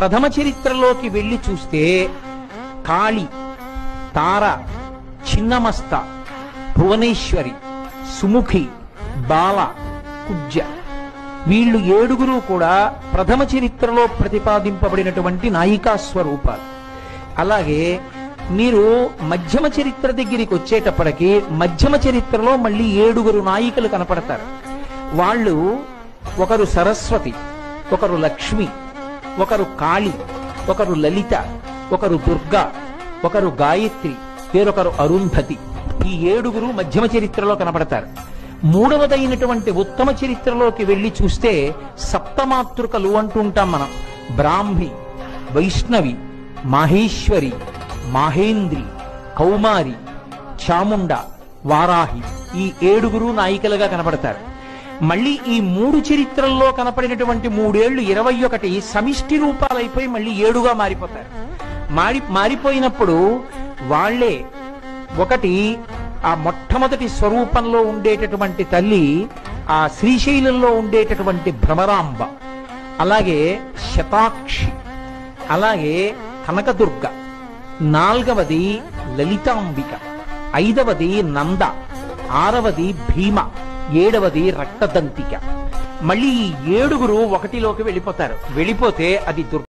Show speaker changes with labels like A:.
A: ప్రథమ చరిత్రలోకి వెళ్ళి చూస్తే కాళి, తార, చిన్నమస్త, భువనేశ్వరి, సుముఖి, బాల, కుజ్జ, వీళ్ళు ఏడుగురు కూడా ప్రథమ చరిత్రలో ప్రతిపాదింపబడినటువంటి నాయికా స్వరూపాలు. అలాగే మీరు మధ్యమ చరిత్ర దగ్గరికి వచ్చేటప్పటికి మధ్యమ చరిత్రలో మళ్ళీ ఏడుగురు నాయికలు కనపడతారు. వాళ్ళు ఒకరు సరస్వతి, ఒకరు లక్ష్మి, ఒకరు కాళి, ఒకరు లలిత, ఒకరు దుర్గా, ఒకరు గాయత్రి, వేరొకరు అరుంధతి. ఈ ఏడుగురు మధ్యమ చరిత్రలో కనపడతారు. మూడవదైనటువంటి ఉత్తమ చరిత్రలోకి వెళ్ళి చూస్తే సప్తమాతృకలు అంటుంటాం మనం. బ్రాహ్మి, వైష్ణవి, మాహేశ్వరి, మాహేంద్రి, కౌమారి, చాముండ, వారాహి, ఈ ఏడుగురు నాయికలుగా కనపడతారు. మళ్ళీ ఈ మూడు చరిత్రల్లో కనపడినటువంటి 3 ఏళ్లు 21 సమిష్టి రూపాలైపోయి మళ్ళీ 7గా మారిపోతారు. మారిపోయినప్పుడు వాళ్లే ఒకటి ఆ మొట్టమొదటి స్వరూపంలో ఉండేటటువంటి తల్లి ఆ శ్రీశైలంలో ఉండేటటువంటి భ్రమరాంబ, అలాగే శతాక్షి, అలాగే కనకదుర్గ, 4వది లలితాంబిక, 5వది నంద, 6వది భీమ, 7వది రక్తదంతిక. మళ్ళీ ఈ ఏడుగురు ఒకటిలోకి వెళ్ళిపోతారు. వెళ్ళిపోతే అది